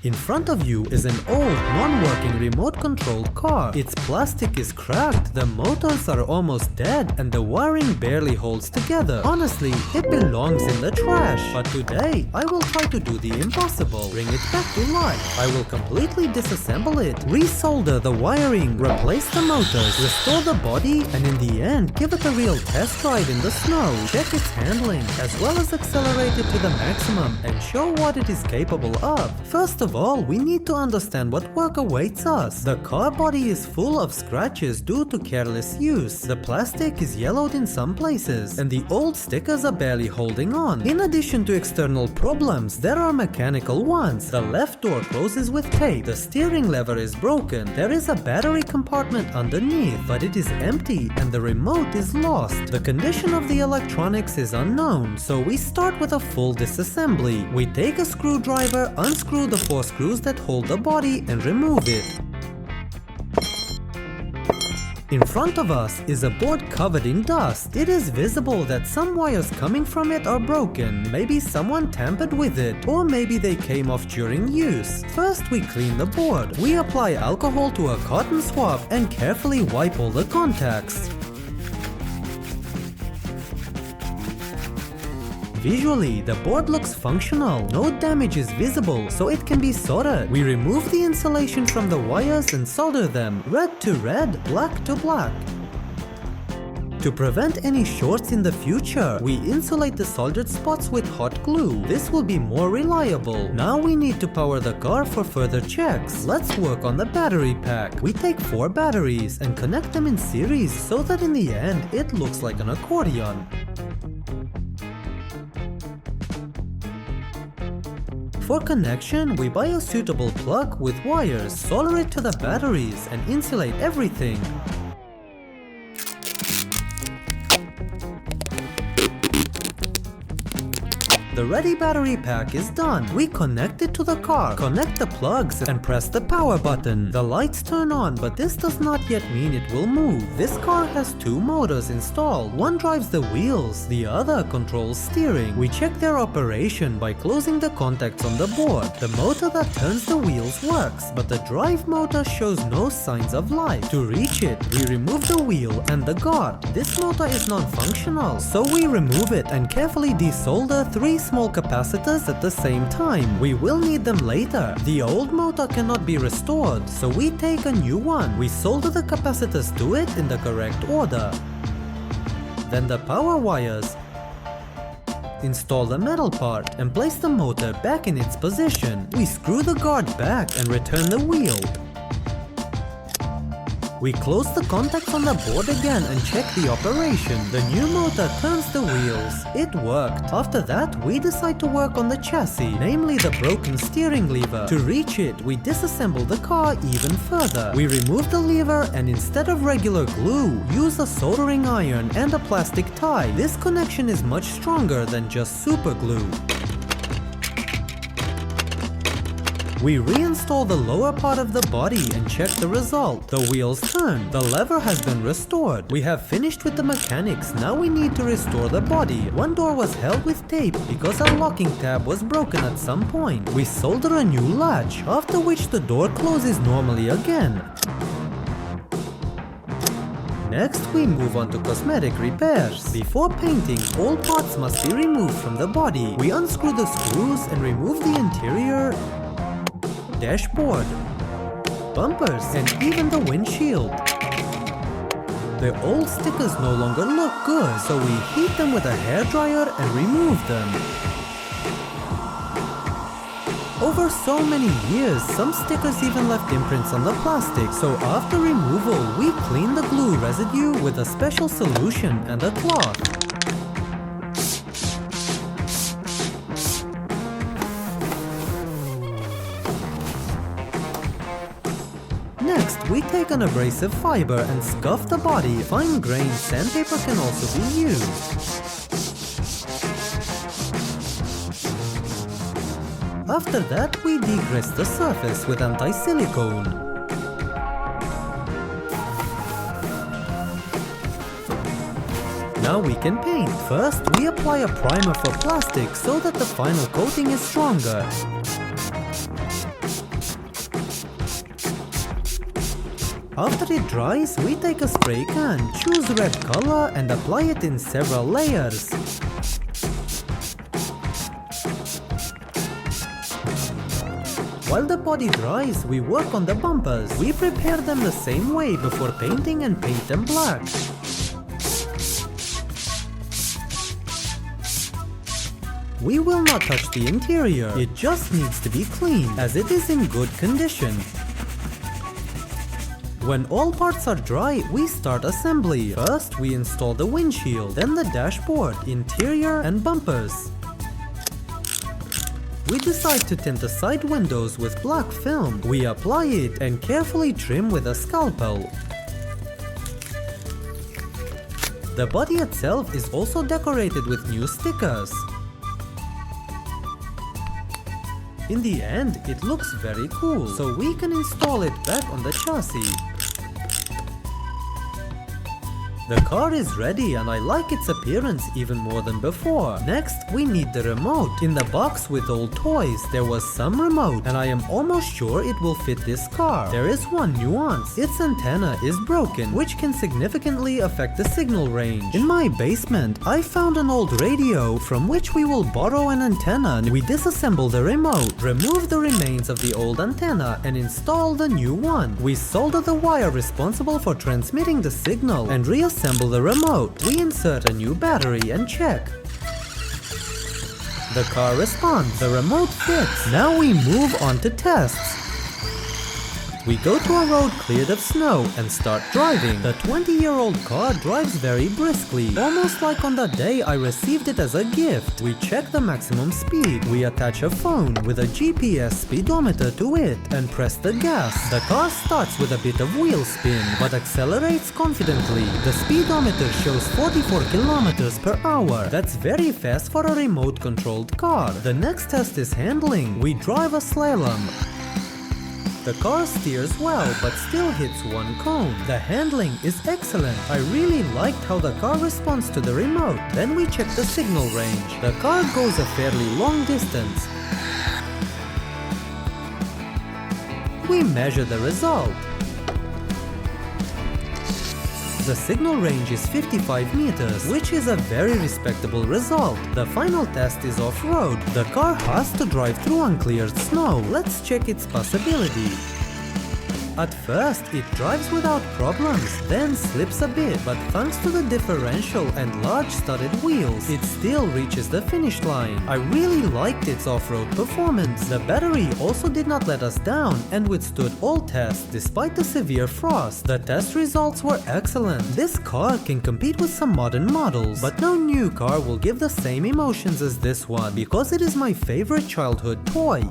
In front of you is an old, non-working remote-controlled car. Its plastic is cracked, the motors are almost dead, and the wiring barely holds together. Honestly, it belongs in the trash. But today, I will try to do the impossible. Bring it back to life. I will completely disassemble it, resolder the wiring, replace the motors, restore the body, and in the end, give it a real test ride in the snow. Check its handling, as well as accelerate it to the maximum and show what it is capable of. First of all, we need to understand what work awaits us. The car body is full of scratches due to careless use. The plastic is yellowed in some places, and the old stickers are barely holding on. In addition to external problems, there are mechanical ones. The left door closes with tape. The steering lever is broken. There is a battery compartment underneath, but it is empty and the remote is lost. The condition of the electronics is unknown, so we start with a full disassembly. We take a screwdriver, unscrew the 4 screws that hold the body and remove it. In front of us is a board covered in dust. It is visible that some wires coming from it are broken. Maybe someone tampered with it, or maybe they came off during use. First, we clean the board. We apply alcohol to a cotton swab and carefully wipe all the contacts. Visually, the board looks functional. No damage is visible, so it can be soldered. We remove the insulation from the wires and solder them, red to red, black to black. To prevent any shorts in the future, we insulate the soldered spots with hot glue. This will be more reliable. Now we need to power the car for further checks. Let's work on the battery pack. We take 4 batteries and connect them in series so that in the end it looks like an accordion. For connection, we buy a suitable plug with wires, solder it to the batteries, and insulate everything. The ready battery pack is done. We connect it to the car, connect the plugs, and press the power button. The lights turn on, but this does not yet mean it will move. This car has 2 motors installed. One drives the wheels, the other controls steering. We check their operation by closing the contacts on the board. The motor that turns the wheels works, but the drive motor shows no signs of life. To reach it, we remove the wheel and the guard. This motor is non-functional, so we remove it and carefully desolder 3 small capacitors at the same time. We will need them later. The old motor cannot be restored, so we take a new one. We solder the capacitors to it in the correct order. Then the power wires. Install the metal part and place the motor back in its position. We screw the guard back and return the wheel. We close the contacts on the board again and check the operation. The new motor turns the wheels. It worked. After that, we decide to work on the chassis, namely the broken steering lever. To reach it, we disassemble the car even further. We remove the lever and instead of regular glue, use a soldering iron and a plastic tie. This connection is much stronger than just super glue. We reinstall the lower part of the body and check the result. The wheels turn. The lever has been restored. We have finished with the mechanics. Now we need to restore the body. One door was held with tape because a locking tab was broken at some point. We solder a new latch, after which the door closes normally again. Next, we move on to cosmetic repairs. Before painting, all parts must be removed from the body. We unscrew the screws and remove the interior, dashboard, bumpers, and even the windshield. The old stickers no longer look good, so we heat them with a hairdryer and remove them. Over so many years, some stickers even left imprints on the plastic, so after removal, we clean the glue residue with a special solution and a cloth. Next, we take an abrasive fiber and scuff the body. Fine-grained sandpaper can also be used. After that, we degrease the surface with anti-silicone. Now we can paint. First, we apply a primer for plastic so that the final coating is stronger. After it dries, we take a spray can, choose red color and apply it in several layers. While the body dries, we work on the bumpers. We prepare them the same way before painting and paint them black. We will not touch the interior, it just needs to be cleaned, as it is in good condition. When all parts are dry, we start assembly. First, we install the windshield, then the dashboard, interior and bumpers. We decide to tint the side windows with black film. We apply it and carefully trim with a scalpel. The body itself is also decorated with new stickers. In the end, it looks very cool, so we can install it back on the chassis. The car is ready and I like its appearance even more than before. Next, we need the remote. In the box with all toys, there was some remote and I am almost sure it will fit this car. There is one nuance. Its antenna is broken, which can significantly affect the signal range. In my basement, I found an old radio from which we will borrow an antenna. We disassemble the remote, remove the remains of the old antenna and install the new one. We solder the wire responsible for transmitting the signal and reassemble the remote. We insert a new battery and check. The car responds. The remote fits. Now we move on to tests. We go to a road cleared of snow and start driving. The 20-year-old car drives very briskly, almost like on the day I received it as a gift. We check the maximum speed. We attach a phone with a GPS speedometer to it and press the gas. The car starts with a bit of wheel spin, but accelerates confidently. The speedometer shows 44 kilometers per hour. That's very fast for a remote-controlled car. The next test is handling. We drive a slalom. The car steers well, but still hits one cone. The handling is excellent. I really liked how the car responds to the remote. Then we check the signal range. The car goes a fairly long distance. We measure the result. The signal range is 55 meters, which is a very respectable result. The final test is off-road. The car has to drive through uncleared snow. Let's check its passability. At first, it drives without problems, then slips a bit, but thanks to the differential and large studded wheels, it still reaches the finish line. I really liked its off-road performance. The battery also did not let us down and withstood all tests despite the severe frost. The test results were excellent. This car can compete with some modern models, but no new car will give the same emotions as this one because it is my favorite childhood toy.